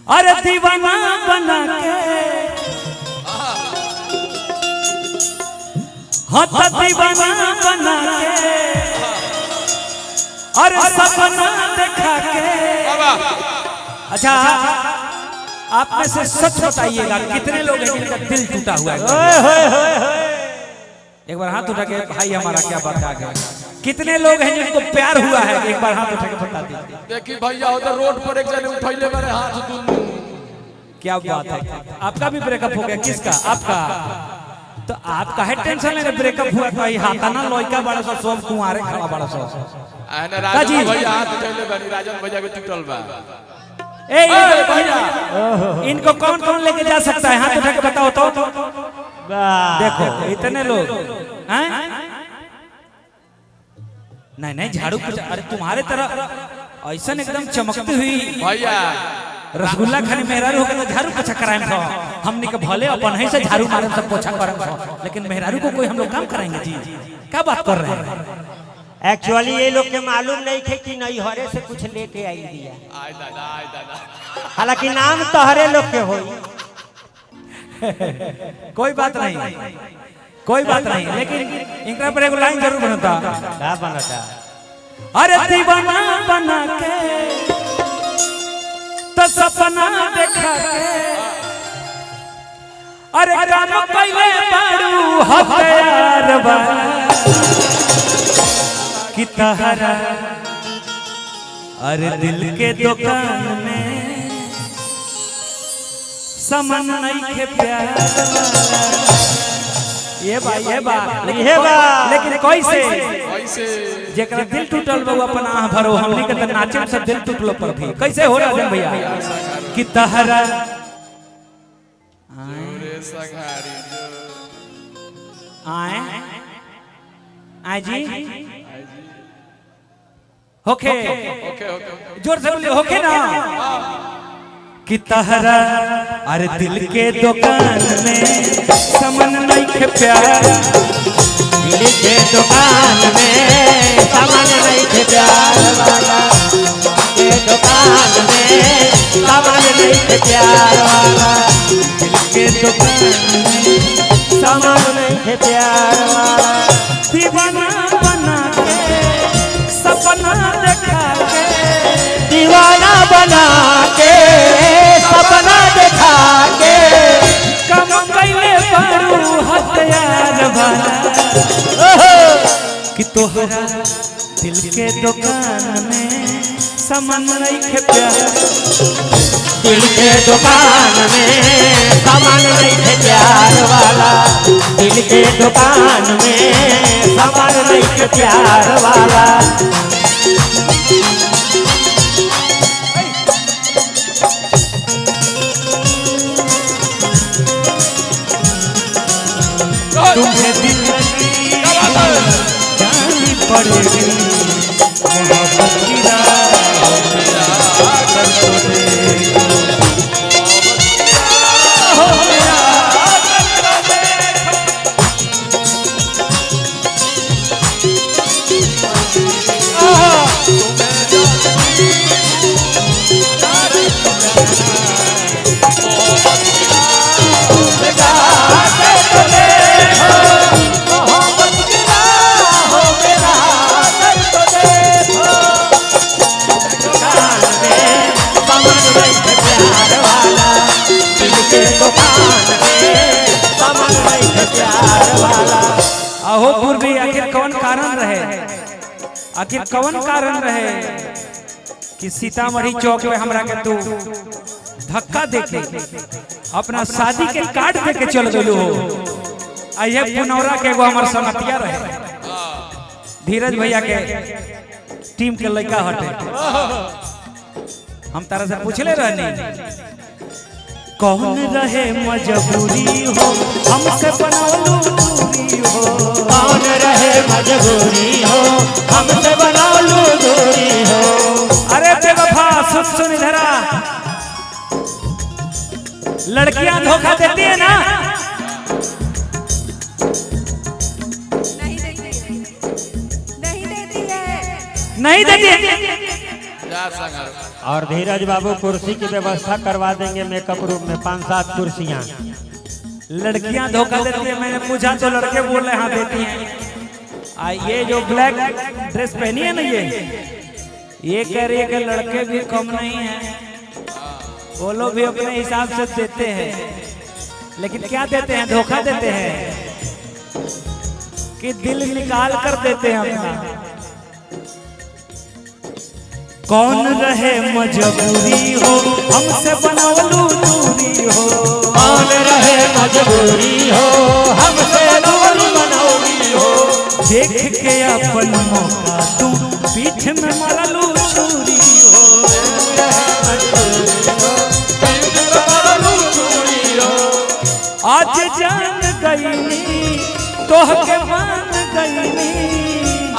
अरे दीवाना बना के हाँ तो दीवाना बना के अरे सपना देखा के। अच्छा आप में से सच बताइएगा कितने लोग हैं जिनका दिल टूटा हुआ है? एक बार हाथ उठा के भाई हमारा क्या बता गया। कितने लोग हैं जिनको प्यार हुआ है? एक बार हाथ उठा के बता दीजिए। देखिए भैया उधर रोड पर एक जने उठैले मेरे हाथ दुनू। क्या बात है, आपका भी ब्रेकअप हो गया? किसका? आपका? तो आपका है टेंशन लेने ब्रेकअप हुआ तो ये हाथाना लड़का बड़ा सा सब कुंवारे खड़ा बड़ा सा। आने राजन भैया हाथ उठैले बनी, राजन भैया के टूटल बा। ए भैया इनको कौन कौन लेके जा सकता है? हाथ उठा के बताओ तो। देखो इतने लोग हैं? नहीं नहीं झाड़ू। अरे तुम्हारे तरह ऐसा एकदम चमकती हुई भैया रसगुल्ला खाने मेहरारू होकर तो झाड़ू पोछा कराएं तो हमने के भले अपन है से झाड़ू मारे सब पोछा करें तो, लेकिन मेहरारू को कोई हम लोग काम कराएंगे? जी क्या बात कर रहे हैं? एक्चुअली ये लोग के मालूम नहीं थे कि नहीं हरे से कुछ लेके आई दिया। आय दादा हालांकि नाम तो हरे लोग के हो। कोई बात नहीं, कोई बात नहीं, लेकिन इनका पर एक लाइन जरूर बनता। क्या बनता? अरे दीवाना बना के तो सपना देखा के अरे काम पहले बारू हथियार वाला कि तहरा अरे दिल के दुकान में समन नहीं के प्यार वाला। ये बा लेकिन कैसे जेकरा दिल टूटल बा अपन आह भरो हमनी के त नाचे से दिल टूटलो पर भी कैसे हो रहा भैया कि तहरा आए आए जी होके जोर से बोलिए होके ना कि तहरा अरे दिल के दुकान में समन नहीं के प्यार। दिल के दुकान में सामान नहीं थे प्यार वाला। के दुकान में सामान नहीं थे प्यार वाला। दिल के दुकान में सामान नहीं थे प्यार वाला। दीवाना बना के सपना देखा के दीवाना बना के सपना देखा के कम पहले बारू हथियार वाला कि तोहरा दिल के दुकान में समन नहीं के प्यार। दिल के दुकान में सामान नहीं थे प्यार वाला। दिल के दुकान में सामान नहीं थे प्यार वाला। तुम्हें दिल लगी जानी पड़ेगी मोहब्बत की अहो पूर्वी आखिर कौन कारण रहे? आखिर कौन कारण रहे कि सीतामढ़ी चौक में हमरा के तू धक्का देके अपना शादी के कार्ड दे के चल गइलो हो? आइए पुनौरा के एगो हमर संगतिया रहे धीरज भैया के टीम के लड़का हटे। हम तारा से पूछले रहनी कौन रहे मजबूरी हो हमसे बनौलू दूरी हो। कौन रहे मजबूरी हो हमसे बनौलू दूरी हो। अरे बेवफा सुन इधर लड़कियां धोखा देती है ना? नहीं देती है। नहीं देती है। जा संग और धीरज बाबू कुर्सी की व्यवस्था करवा देंगे मेकअप रूम में 5-7 कुर्सियां। लड़कियां धोखा देती है, मैंने पूछा तो लड़के बोल रहे हाँ देती हैं। ये जो ब्लैक ड्रेस पहनी है ना ये कह रही है कि लड़के भी कम नहीं है, वो लोग भी अपने हिसाब से देते हैं, लेकिन क्या देते हैं, धोखा देते हैं कि दिल निकाल कर देते हैं अपना। कौन रहे मजबूरी हो हमसे बनवलू दूरी हो, कौन रहे मजबूरी हो हमसे दूरी बनौरी हो, देख के अपन मौका तू पीठ में मरलू छुरी हो। आज जान गईनी तोह के मान गईनी,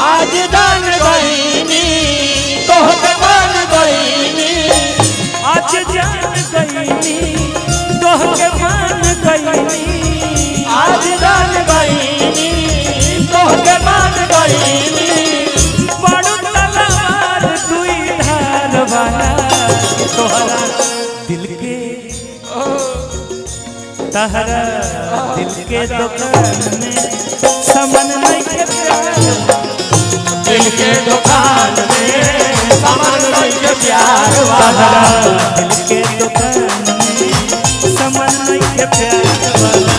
आज जान गईनी तोह के मान गईनी, आज जान गईनी तोह के मान गईनी, आज जान गईनी तोह के मान गईनी। बड़ू तलवार दुई धार वाला तोहरा दिल के, तहरा दिल के दुकान में समन नहीं के प्यार, दिल के दुकान में सामान नहीं के प्यार वाला, दिल के दुकान में समन नहीं के प्यार वाला,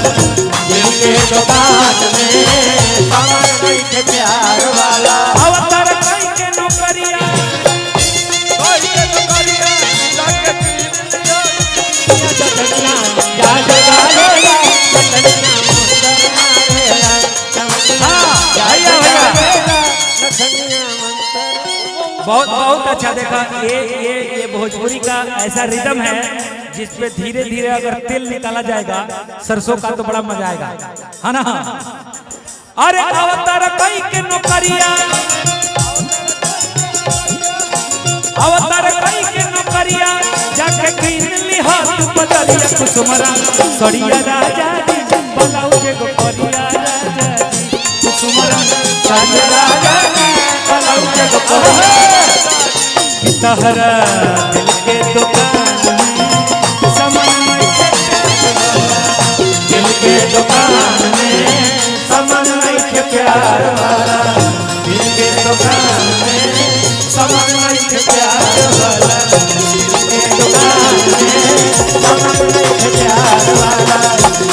दिल के दुकान में सामान नहीं के प्यार वाला। अवतार कोई के नौकरिया, कोई के तो करिया लगे चटनिया या जगा लेगा, चटनिया मुंदर मारेगा, हाँ, भैया भैया चटनिया मुंदर। बहुत बहुत अच्छा देखा। ये भोजपुरी का ऐसा रिदम है जिस पे धीरे धीरे अगर तेल निकाला जाएगा सरसों का तो बड़ा मजा आएगा, है ना। अरे अवतार कई के नौकरिया, अवतार कई के नौकरिया, जाके कीन ली हाथ बदलिया कुसुमरा सड़िया राजा जी, ब्लाउज को करिया राजा जी, कुसुमरा सड़िया राजा जी, ब्लाउज को करिया। तहरा दिल के दुकान में समन नहीं के प्यार वाला, दिल के दुकान में समन नहीं के प्यार वाला, दिल के दुकान में समन नहीं के प्यार वाला, दिल के दुकान में सामान नहीं के प्यार वाला,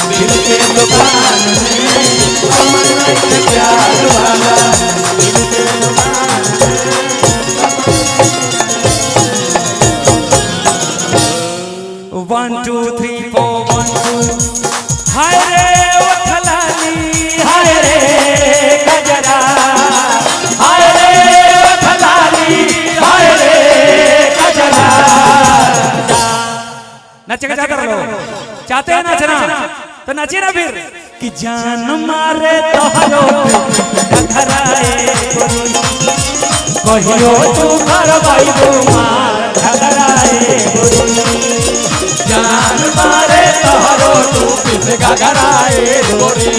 दिल के दुकान में समन नहीं के प्यार वाला। दिल के दुकान में। 1 2 3 4 1 2 हाय रे उठलाली, हाय रे गजरा, हाय रे वखलाली, हाय रे गजरा। नचेगा चाहते रहो, चाहते हैं नाचना तो नाचिए ना फिर। कि जान मारे तोहरो घराए कहियो तू घर भाई मार घगराए गोरी, जान मारे तोहरो तू किस घगराए गोरी,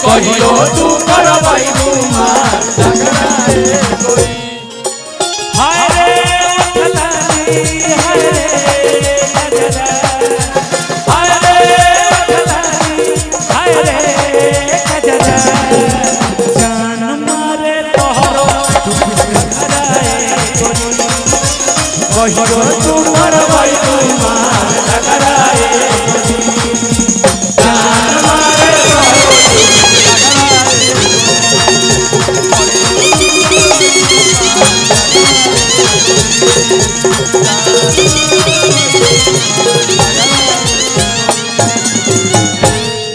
कहियो तू घर भाई मार घगराए गोरी। हाय रे उठलाली, हाय रे गजरा, हाय रे उठलाली, हाय रे गजरा। जान मारे तोहरो तू घराए गोरी, कहियो तू घर भाई मार घगराए गोरी, जान मारे तोहरो तू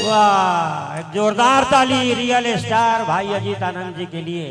वाह, जोरदार ताली रियल स्टार भाई अजीत आनंद जी के लिए।